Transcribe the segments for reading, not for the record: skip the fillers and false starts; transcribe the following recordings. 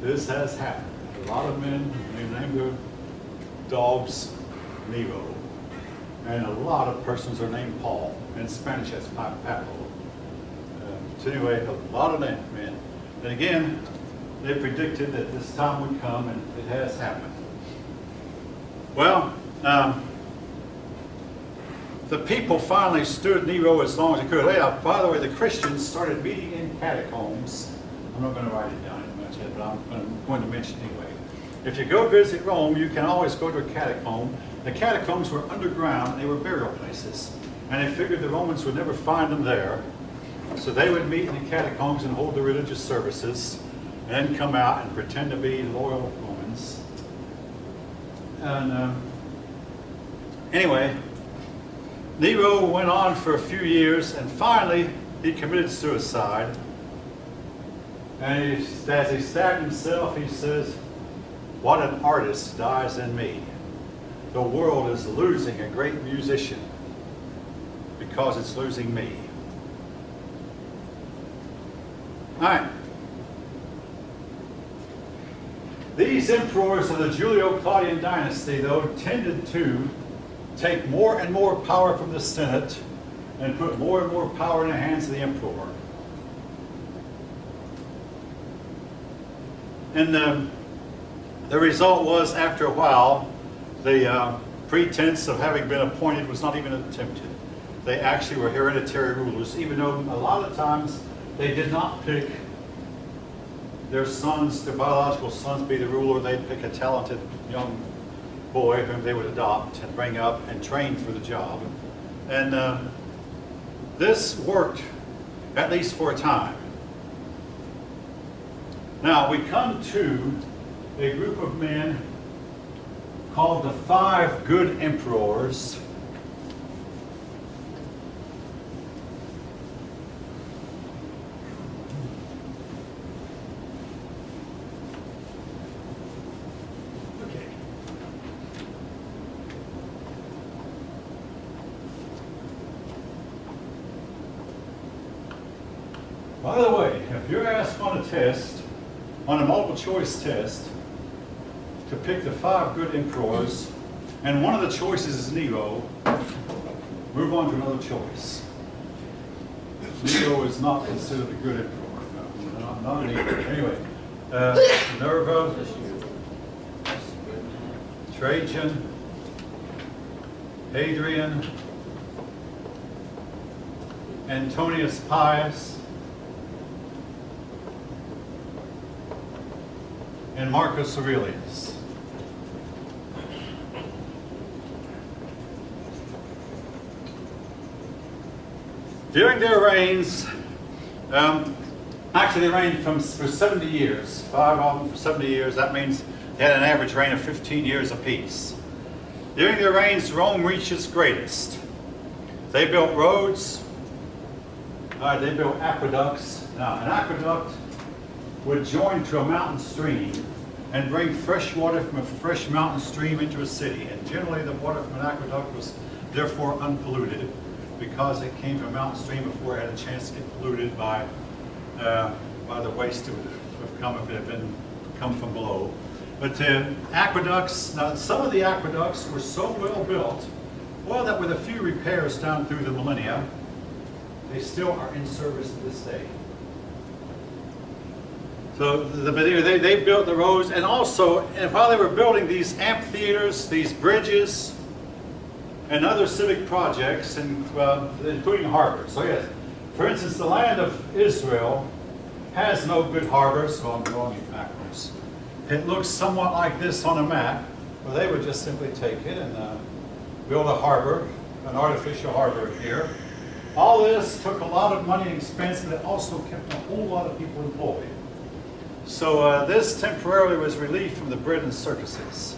this has happened. A lot of men, they name their dogs Nero. And a lot of persons are named Paul. In Spanish, that's Pablo. So anyway, a lot of men. And again, they predicted that this time would come, and it has happened. Well, the people finally stood Nero as long as they could. Yeah, by the way, the Christians started meeting in catacombs. I'm not going to write it down much yet, but I'm going to mention it anyway. If you go visit Rome, you can always go to a catacomb. The catacombs were underground. They were burial places. And they figured the Romans would never find them there. So they would meet in the catacombs and hold the religious services, and then come out and pretend to be loyal Romans. And anyway, Nero went on for a few years, and finally he committed suicide. And as he stabbed himself, he says, "What an artist dies in me. The world is losing a great musician because it's losing me." All right. These emperors of the Julio-Claudian dynasty, though, tended to take more and more power from the Senate and put more and more power in the hands of the emperor. And the result was, after a while, the pretense of having been appointed was not even attempted. They actually were hereditary rulers, even though a lot of times they did not pick their sons, their biological sons, be the ruler. They'd pick a talented young boy whom they would adopt and bring up and train for the job. And this worked, at least for a time. Now we come to a group of men called the Five Good Emperors. By the way, if you're asked on a test, on a multiple choice test, to pick the five good emperors, and one of the choices is Nero, move on to another choice. Nero is not considered a good emperor. No, not Nero. Anyway, Nerva, Trajan, Hadrian, Antonius Pius, and Marcus Aurelius. During their reigns, actually they reigned for 70 years, 5 of them for 70 years. That means they had an average reign of 15 years apiece. During their reigns, Rome reached its greatest. They built roads, they built aqueducts. Now, an aqueduct would join to a mountain stream and bring fresh water from a fresh mountain stream into a city. And generally the water from an aqueduct was therefore unpolluted because it came from a mountain stream before it had a chance to get polluted by the waste that would have come if it had come from below. But aqueducts, now some of the aqueducts were so well built, well, that with a few repairs down through the millennia, they still are in service to this day. So they built the roads, and also, and while they were building these amphitheaters, these bridges, and other civic projects, and including harbors. So yes, for instance, the land of Israel has no good harbors. So I'm going backwards. It looks somewhat like this on a map, where they would just simply take it and build a harbor, an artificial harbor here. All this took a lot of money and expense, but it also kept a whole lot of people employed. So this temporarily was relief from the bread and circuses.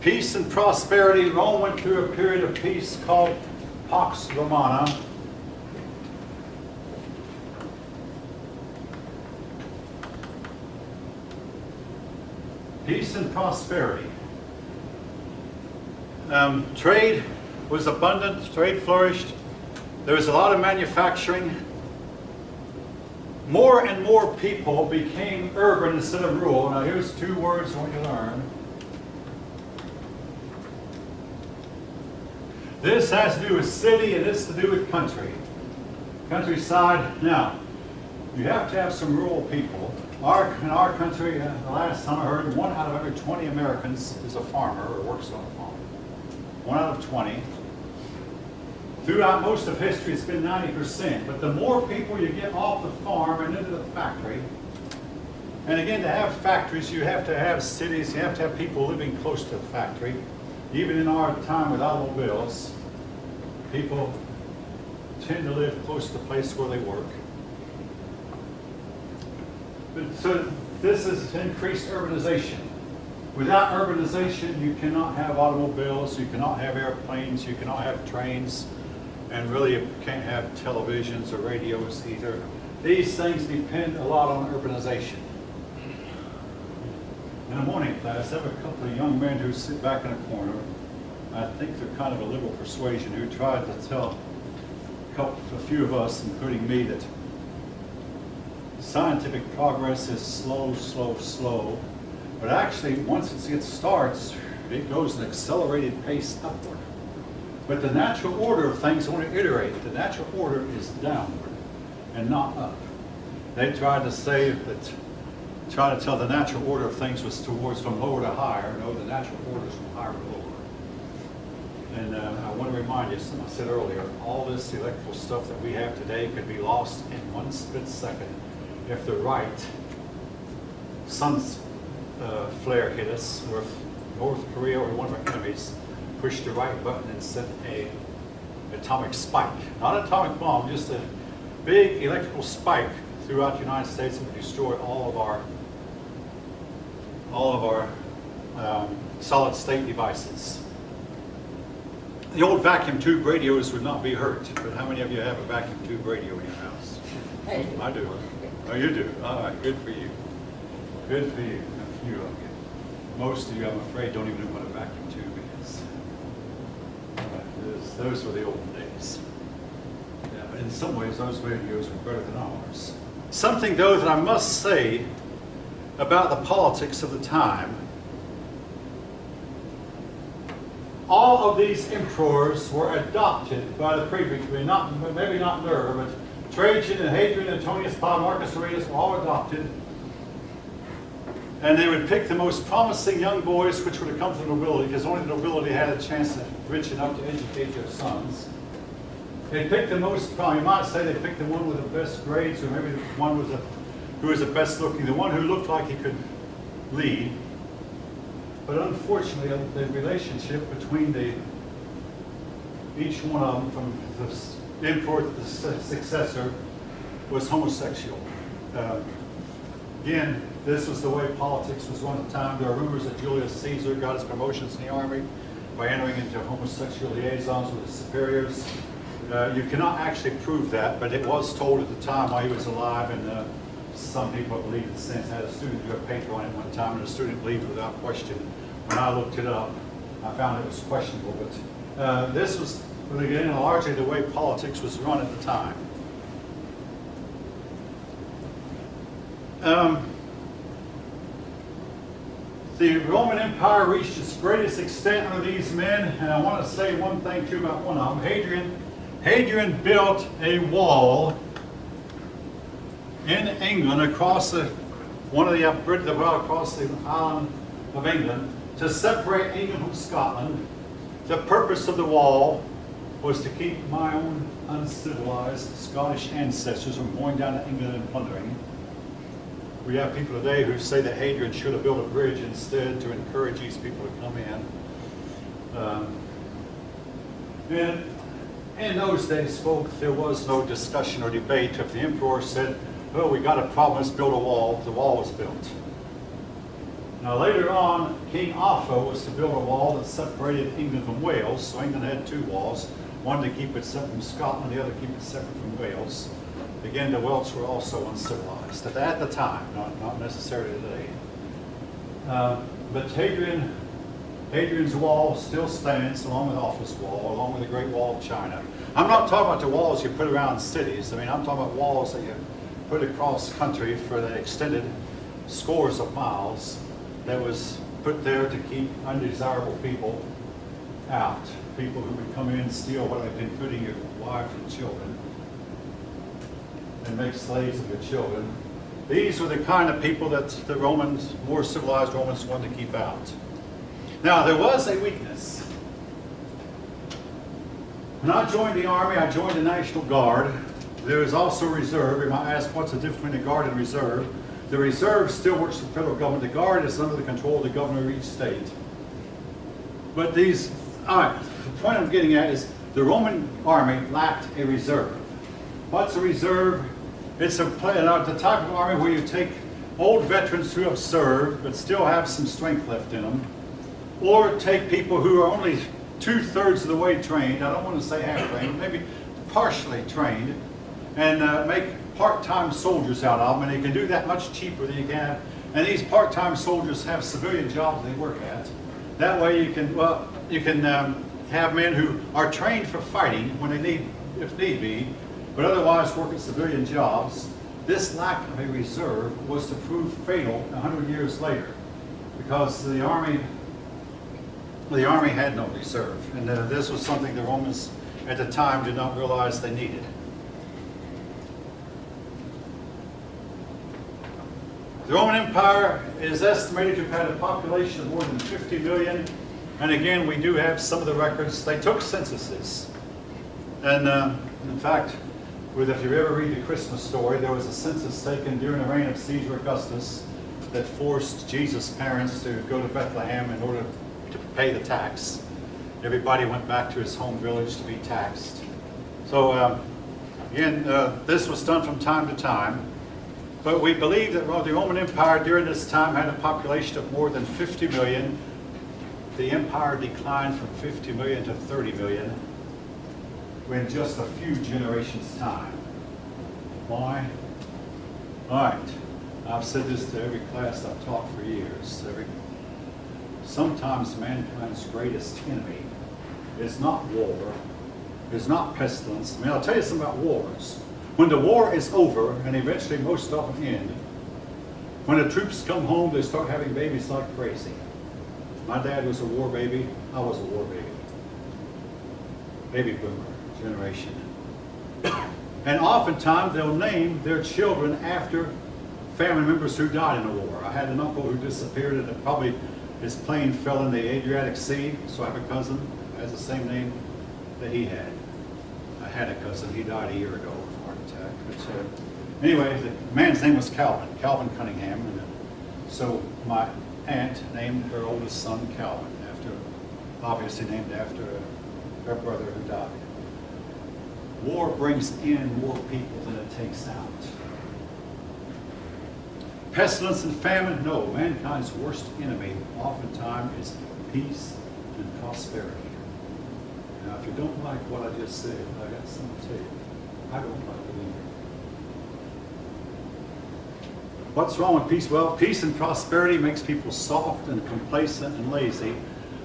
Peace and prosperity. Rome went through a period of peace called Pax Romana. Peace and prosperity. Trade was abundant, trade flourished. There was a lot of manufacturing. more and more people became urban instead of rural. Now here's two words I want you to learn. This has to do with city and this to do with country. Countryside. Now, you have to have some rural people. In our country, the last time I heard, 1 out of every 20 Americans is a farmer or works on a farm. 1 out of 20. Throughout most of history, it's been 90%. But the more people you get off the farm and into the factory, and again, to have factories, you have to have cities, you have to have people living close to the factory. Even in our time with automobiles, people tend to live close to the place where they work. So this is increased urbanization. Without urbanization, you cannot have automobiles, you cannot have airplanes, you cannot have trains, and really you can't have televisions or radios either. These things depend a lot on urbanization. In the morning class, I have a couple of young men who sit back in a corner. I think they're kind of a liberal persuasion who tried to tell a few of us, including me, that scientific progress is slow, slow, slow. But actually, once it starts, it goes an accelerated pace upward. But the natural order of things, I want to iterate, the natural order is downward and not up. They tried to say that, try to tell the natural order of things was towards from lower to higher. No, the natural order is from higher to lower. And I want to remind you, something I said earlier, all this electrical stuff that we have today could be lost in one split second if the right sun's flare hit us, or if North Korea or one of our enemies pushed the right button and sent an atomic spike. Not an atomic bomb, just a big electrical spike throughout the United States that would destroy all of our solid state devices. The old vacuum tube radios would not be hurt, but how many of you have a vacuum tube radio in your house? I do. Oh, you do? All right, good for you. Good for you. A few of you. Most of you, I'm afraid, don't even know what a vacuum tube is. Those were the old days. Yeah, in some ways, those radios were better than ours. Something, though, that I must say about the politics of the time. All of these emperors were adopted by the prefects. Maybe not Nerva, but Trajan and Hadrian, Antonius, Marcus Aurelius were all adopted. And they would pick the most promising young boys, which would have come from the nobility, because only the nobility had a chance to rich enough to educate their sons. They picked the most, you might say they picked the one with the best grades, or maybe the one who was the best looking, the one who looked like he could lead. But unfortunately, the relationship between each one of them, from the emperor to the successor, was homosexual. Again, this was the way politics was run at the time. There are rumors that Julius Caesar got his promotions in the army by entering into homosexual liaisons with his superiors. You cannot actually prove that, but it was told at the time while he was alive, and some people believe it since. I had a student do a paper on it one time, and the student believed it without question. When I looked it up, I found it was questionable, but this was, again, largely the way politics was run at the time. The Roman Empire reached its greatest extent under these men, and I want to say one thing too about one of them. Hadrian built a wall in England across across the island of England to separate England from Scotland. The purpose of the wall was to keep my own uncivilized Scottish ancestors from going down to England and plundering. We have people today who say that Hadrian should have built a bridge instead to encourage these people to come in. And in those days, folks, there was no discussion or debate. If the emperor said, "Oh, we got a problem, let's build a wall," the wall was built. Now later on, King Offa was to build a wall that separated England from Wales. So England had two walls, one to keep it separate from Scotland, the other to keep it separate from Wales. Again, the Welsh were also uncivilized at the time, not necessarily today. But Hadrian's wall still stands along with Offa's wall, along with the Great Wall of China. I'm not talking about the walls you put around cities. I mean, I'm talking about walls that you put across country for the extended scores of miles that was put there to keep undesirable people out. People who would come in and steal what they've been including your wife and children and make slaves of your children. These were the kind of people that the Romans, more civilized Romans, wanted to keep out. Now, there was a weakness. When I joined the Army, I joined the National Guard. There is also reserve. You might ask, what's the difference between the Guard and reserve? The reserve still works for the federal government. The Guard is under the control of the governor of each state. But these, all right, the point I'm getting at is the Roman army lacked a reserve. What's a reserve? It's the type of army where you take old veterans who have served but still have some strength left in them, or take people who are only 2/3 of the way trained. I don't want to say half trained, maybe partially trained, and make part-time soldiers out of them, and they can do that much cheaper than you can. And these part-time soldiers have civilian jobs they work at. That way you can, have men who are trained for fighting when they need, if need be, but otherwise work at civilian jobs. This lack of a reserve was to prove fatal 100 years later, because the army had no reserve, and this was something the Romans at the time did not realize they needed. The Roman Empire is estimated to have had a population of more than 50 million, and again, we do have some of the records. They took censuses, and in fact, if you ever read the Christmas story, there was a census taken during the reign of Caesar Augustus that forced Jesus' parents to go to Bethlehem in order to pay the tax. Everybody went back to his home village to be taxed. So again, this was done from time to time, but we believe that the Roman Empire during this time had a population of more than 50 million. The empire declined from 50 million to 30 million in just a few generations' time. Why? All right, I've said this to every class I've taught for years. Sometimes mankind's greatest enemy is not war, is not pestilence. I mean, I'll tell you something about wars. When the war is over, and eventually most of them end, when the troops come home, they start having babies like crazy. My dad was a war baby. I was a war baby. Baby boomer generation. And oftentimes they'll name their children after family members who died in the war. I had an uncle who disappeared, and probably his plane fell in the Adriatic Sea, so I have a cousin who has the same name that he had. I had a cousin, he died a year ago of a heart attack. But anyway, the man's name was Calvin Cunningham, and so my aunt named her oldest son Calvin, obviously named after her brother who died. War brings in more people than it takes out. Pestilence and famine, no. Mankind's worst enemy oftentimes is peace and prosperity. Now, if you don't like what I just said, I got something to tell you. I don't like it either. What's wrong with peace? Well, peace and prosperity makes people soft and complacent and lazy.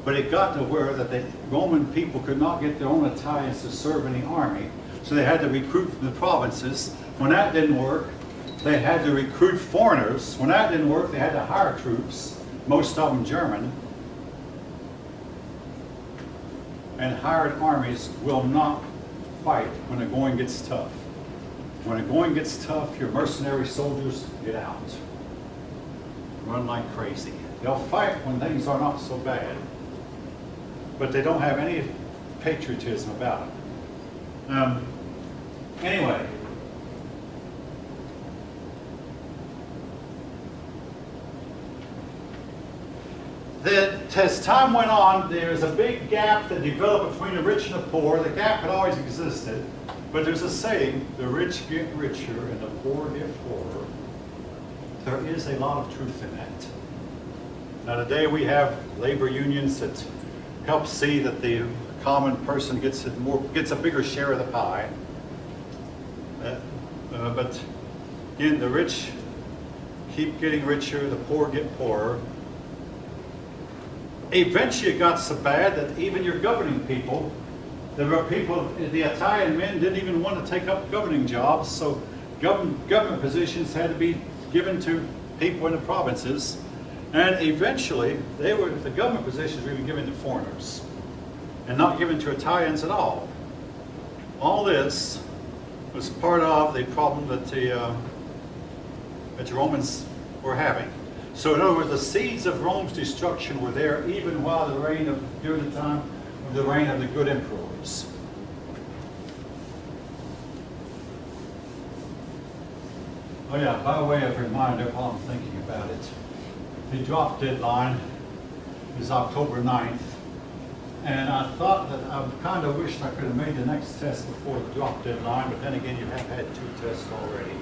But it got to where that the Roman people could not get their own Italians to serve in the army, so they had to recruit from the provinces. When that didn't work, they had to recruit foreigners. When that didn't work, they had to hire troops, most of them German. And hired armies will not fight when the going gets tough. When the going gets tough, your mercenary soldiers get out. Run like crazy. They'll fight when things are not so bad, but they don't have any patriotism about it. Anyway, as time went on, there's a big gap that developed between the rich and the poor. The gap had always existed, but there's a saying, the rich get richer and the poor get poorer. There is a lot of truth in that. Now today we have labor unions that help see that the common person gets a bigger share of the pie. But again, the rich keep getting richer, the poor get poorer. Eventually it got so bad that even your governing people, there were people, the Italian men didn't even want to take up governing jobs, so government positions had to be given to people in the provinces, and eventually the government positions were even given to foreigners and not given to Italians at all. All this was part of the problem that the Romans were having. So in other words, the seeds of Rome's destruction were there even while during the time of the reign of the good emperors. Oh yeah, by way of reminder, while I'm thinking about it, the drop deadline is October 9th, and I thought that I kind of wished I could have made the next test before the drop deadline, but then again, you have had 2 tests already.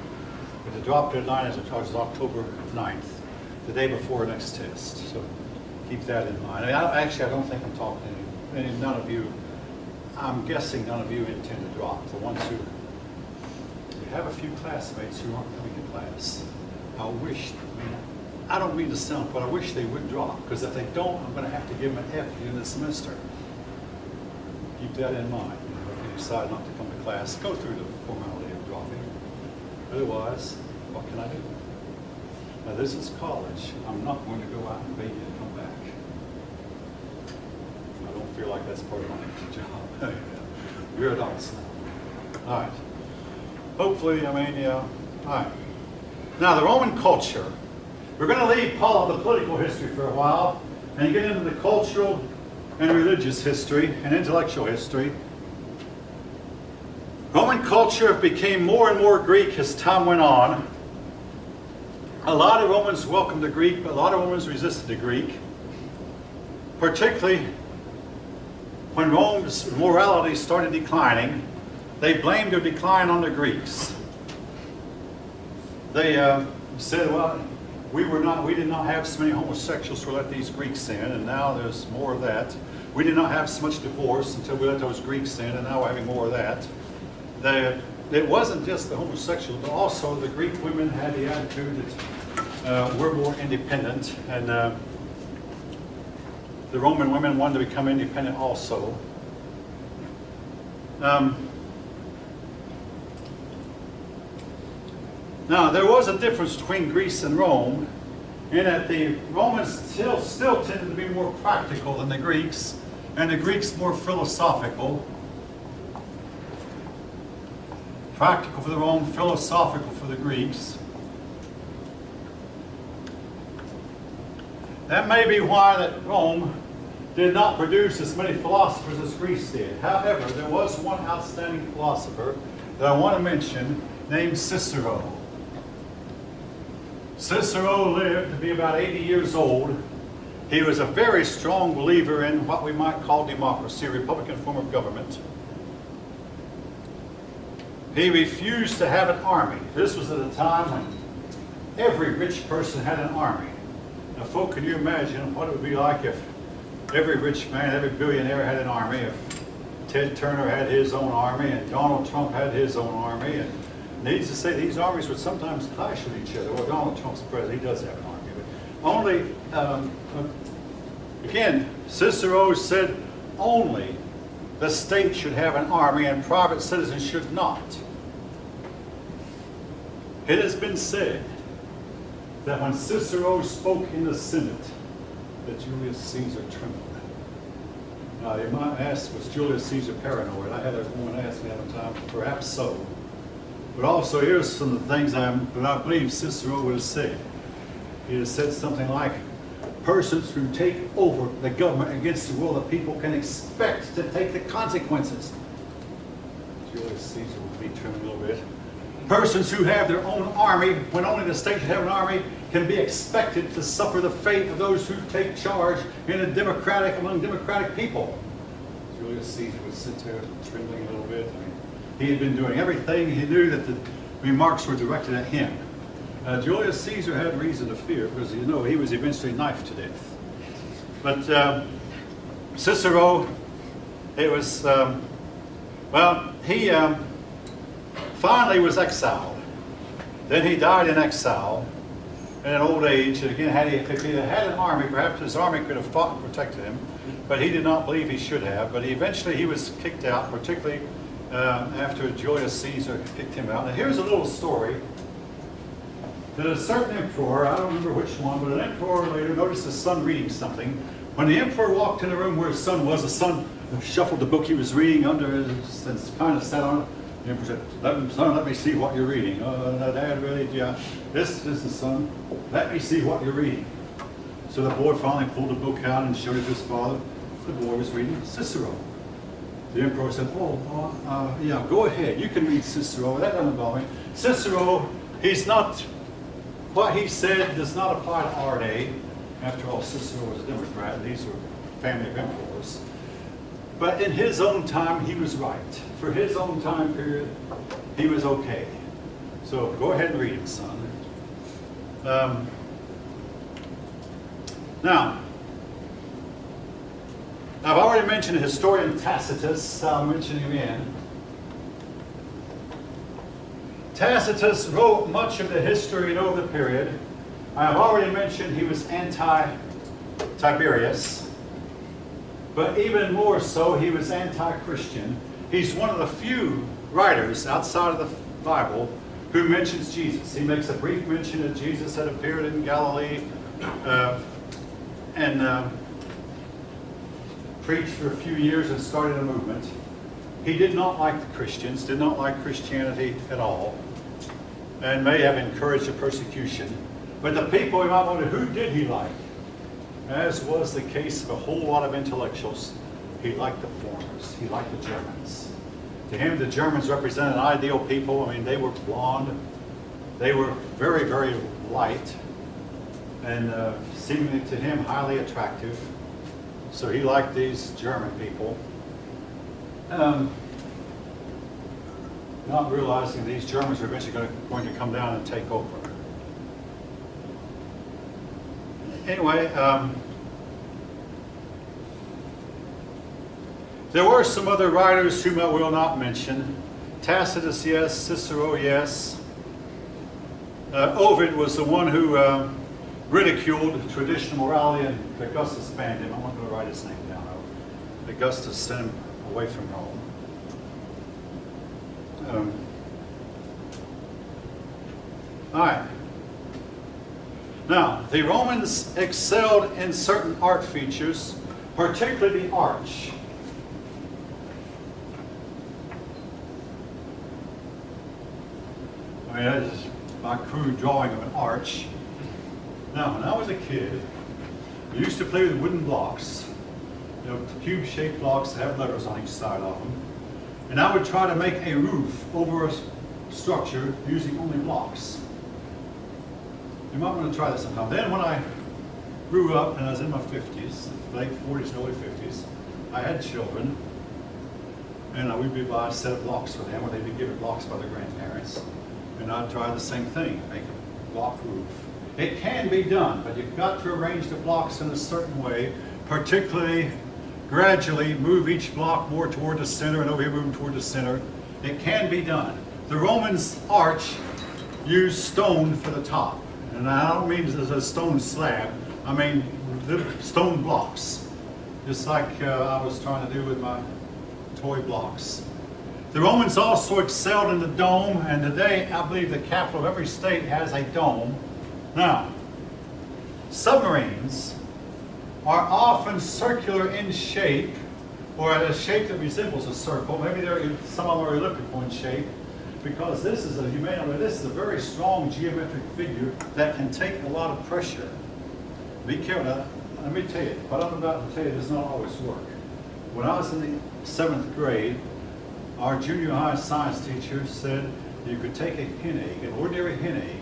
But the drop deadline is October 9th, the day before next test, so keep that in mind. I don't think I'm talking to any, none of you, I'm guessing none of you intend to drop. The ones who have a few classmates who aren't coming to class. I don't mean to sound, but I wish they would drop, because if they don't, I'm going to have to give them an F in the semester. Keep that in mind. If you decide not to come to class, go through the formality of dropping. Otherwise, what can I do? Now this is college. I'm not going to go out and beg you to come back. I don't feel like that's part of my job. You're adults now. All right. Hopefully, yeah. All right. Now, the Roman culture. We're going to leave the political history for a while and get into the cultural and religious history and intellectual history. Roman culture became more and more Greek as time went on. A lot of Romans welcomed the Greek, but a lot of Romans resisted the Greek, particularly when Rome's morality started declining. They blamed their decline on the Greeks. They said, well, we did not have so many homosexuals to let these Greeks in, and now there's more of that. We did not have so much divorce until we let those Greeks in, and now we're having more of that. It wasn't just the homosexuals, but also the Greek women had the attitude that we're more independent, and the Roman women wanted to become independent also. Now, there was a difference between Greece and Rome in that the Romans still tended to be more practical than the Greeks, and the Greeks more philosophical. Practical for the Rome, philosophical for the Greeks. That may be why that Rome did not produce as many philosophers as Greece did. However, there was one outstanding philosopher that I want to mention named Cicero. Cicero lived to be about 80 years old. He was a very strong believer in what we might call democracy, a republican form of government. He refused to have an army. This was at a time when every rich person had an army. Now, folk, can you imagine what it would be like if every rich man, every billionaire had an army, if Ted Turner had his own army, and Donald Trump had his own army, and needless to say, these armies would sometimes clash with each other. Well, Donald Trump's president, he does have an army, but only, again, Cicero said only the state should have an army and private citizens should not. It has been said that when Cicero spoke in the Senate, that Julius Caesar trembled. Now, you might ask, was Julius Caesar paranoid? I had a woman ask me that one time. Perhaps so. But also, here's some of the things that I believe Cicero would have said. He has said something like, persons who take over the government against the will of the people can expect to take the consequences. Julius Caesar would be trembling a little bit. Persons who have their own army, when only the state should have an army, can be expected to suffer the fate of those who take charge among democratic people. Julius Caesar would sit there trembling a little bit. He had been doing everything. He knew that the remarks were directed at him. Julius Caesar had reason to fear because, he was eventually knifed to death. But Cicero, it was, he finally was exiled. Then he died in exile in an old age. And again, if he had had an army, perhaps his army could have fought and protected him. But he did not believe he should have. But eventually he was kicked out, particularly after Julius Caesar kicked him out. Now here's a little story that a certain emperor, I don't remember which one, but an emperor later noticed his son reading something. When the emperor walked in the room where his son was, the son shuffled the book he was reading under his and kind of sat on it. The emperor said, "Son, let me see what you're reading." Dad, really? Yeah. This is the son. Let me see what you're reading. So the boy finally pulled the book out and showed it to his father. The boy was reading Cicero. The emperor said, yeah, go ahead. You can read Cicero. That doesn't bother me. Cicero, he's not, what he said does not apply to our day. After all, Cicero was a Democrat, and these were family of emperors. But in his own time, he was right. For his own time period, he was okay. So go ahead and read it, son. Now, I've already mentioned the historian Tacitus. I'll mention him again. Tacitus wrote much of the history of the period. I've already mentioned he was anti-Tiberius, but even more so, he was anti-Christian. He's one of the few writers outside of the Bible who mentions Jesus. He makes a brief mention that Jesus had appeared in Galilee and preached for a few years and started a movement. He did not like the Christians, did not like Christianity at all, and may have encouraged the persecution. But the people, you might wonder, who did he like? As was the case of a whole lot of intellectuals, he liked the foreigners. He liked the Germans. To him, the Germans represented ideal people. I mean, they were blonde. They were very, very light, and seemingly to him, highly attractive. So he liked these German people. Not realizing these Germans were eventually going to come down and take over. Anyway, there were some other writers whom I will not mention. Tacitus, yes. Cicero, yes. Ovid was the one who ridiculed traditional morality, and Augustus banned him. I'm not going to write his name down. Augustus sent him away from Rome. All right. Now, the Romans excelled in certain art features, particularly the arch. I mean, that is my crude drawing of an arch. Now, when I was a kid, we used to play with wooden blocks, cube-shaped blocks that have letters on each side of them. And I would try to make a roof over a structure using only blocks. You might want to try this sometime. Then when I grew up and I was in my 50s, late 40s, early 50s, I had children. And we'd be by a set of blocks for them, or they'd be given blocks by their grandparents. And I'd try the same thing, make a block roof. It can be done, but you've got to arrange the blocks in a certain way, particularly gradually move each block more toward the center, and over here moving toward the center. It can be done. The Romans' arch used stone for the top. And I don't mean as a stone slab, I mean the stone blocks, just like I was trying to do with my toy blocks. The Romans also excelled in the dome, and today I believe the capital of every state has a dome. Now, submarines are often circular in shape, or a shape that resembles a circle. Maybe some of them are elliptical in shape, because this is you may know, this is a very strong geometric figure that can take a lot of pressure. Be careful. Now, let me tell you, what I'm about to tell you does not always work. When I was in the 7th grade, our junior high science teacher said you could take a hen egg, an ordinary hen egg.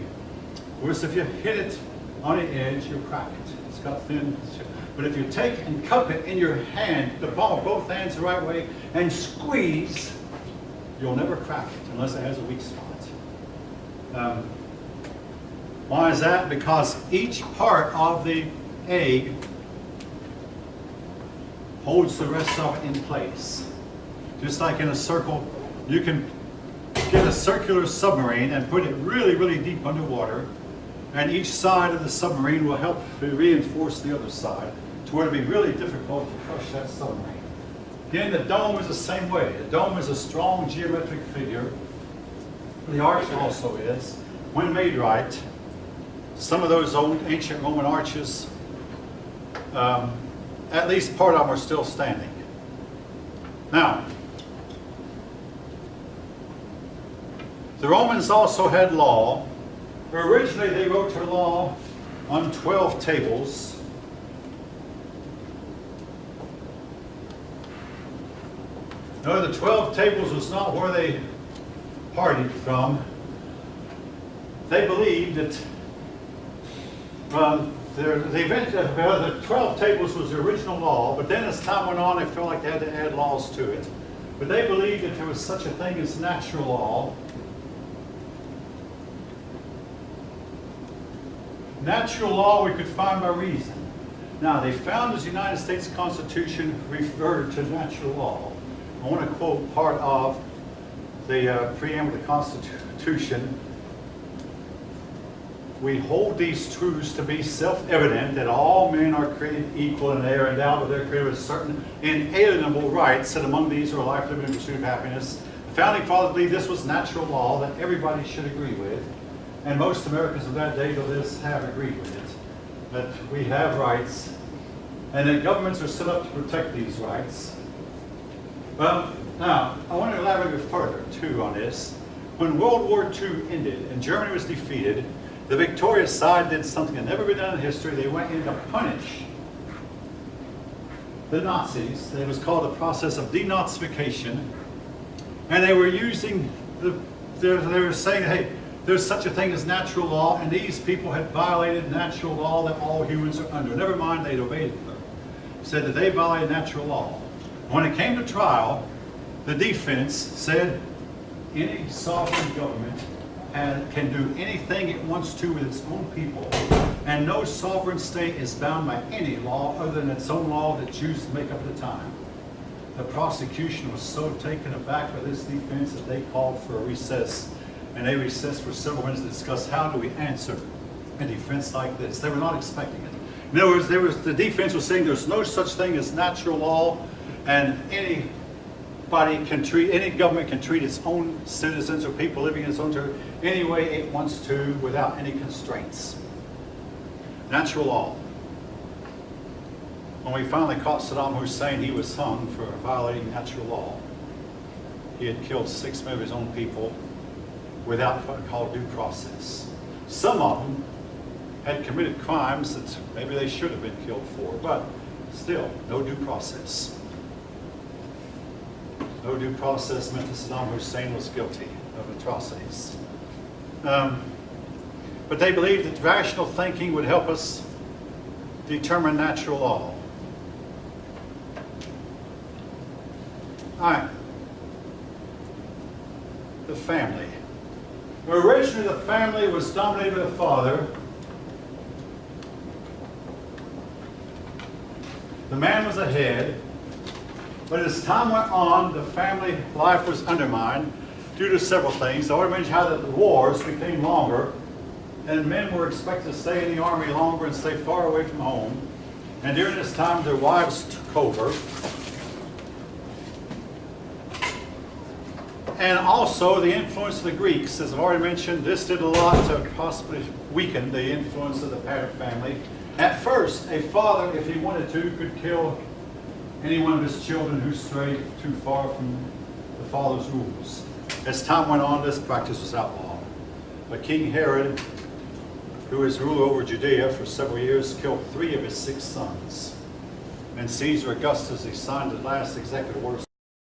Of course, if you hit it on the edge, you'll crack it. It's got thin. But if you take and cup it in your hand, the palm of both hands the right way, and squeeze, you'll never crack it unless it has a weak spot. Why is that? Because each part of the egg holds the rest of it in place. Just like in a circle, you can get a circular submarine and put it really, really deep underwater, and each side of the submarine will help reinforce the other side to where it'll be really difficult to crush that submarine. Again, the dome is the same way. The dome is a strong geometric figure. The arch also is. When made right, some of those old ancient Roman arches, at least part of them are still standing. Now, the Romans also had law. Originally, they wrote their law on 12 tables. No, the 12 tables was not where they partied from. They believed that the 12 tables was the original law, but then as time went on, they felt like they had to add laws to it. But they believed that there was such a thing as natural law. Natural law we could find by reason. Now, they found as the United States Constitution referred to natural law. I want to quote part of the preamble of the Constitution. We hold these truths to be self-evident that all men are created equal and they are endowed with their creator with certain inalienable rights, and among these are life, liberty, and pursuit of happiness. The founding fathers believed this was natural law that everybody should agree with, and most Americans of that day to this have agreed with it, that we have rights, and that governments are set up to protect these rights. Well, now, I want to elaborate a bit further, too, on this. When World War II ended and Germany was defeated, the victorious side did something that had never been done in history. They went in to punish the Nazis. It was called the process of denazification. And they were using, they were saying, hey, there's such a thing as natural law, and these people had violated natural law that all humans are under. Never mind, they'd obeyed it. Said that they violated natural law. When it came to trial, the defense said any sovereign government can do anything it wants to with its own people, and no sovereign state is bound by any law other than its own law that it chooses to make up at the time. The prosecution was so taken aback by this defense that they called for a recess, and they recessed for several minutes to discuss how do we answer a defense like this. They were not expecting it. In other words, the defense was saying there's no such thing as natural law, and any government can treat its own citizens or people living in its own territory any way it wants to without any constraints. Natural law. When we finally caught Saddam Hussein, he was hung for violating natural law. He had killed 6 of his own people without what we call due process. Some of them had committed crimes that maybe they should have been killed for, but still, no due process. No due process meant that Saddam Hussein was guilty of atrocities. But they believed that rational thinking would help us determine natural law. All right. The family. Originally, the family was dominated by the father. The man was a head. But as time went on, the family life was undermined due to several things. I already mentioned how the wars became longer, and men were expected to stay in the army longer and stay far away from home. And during this time, their wives took over. And also the influence of the Greeks. As I've already mentioned, this did a lot to possibly weaken the influence of the Paddock family. At first, a father, if he wanted to, could kill any one of his children who strayed too far from the father's rules. As time went on, this practice was outlawed. But King Herod, who was ruler over Judea for several years, killed 3 of his 6 sons. And Caesar Augustus, he signed the last executive orders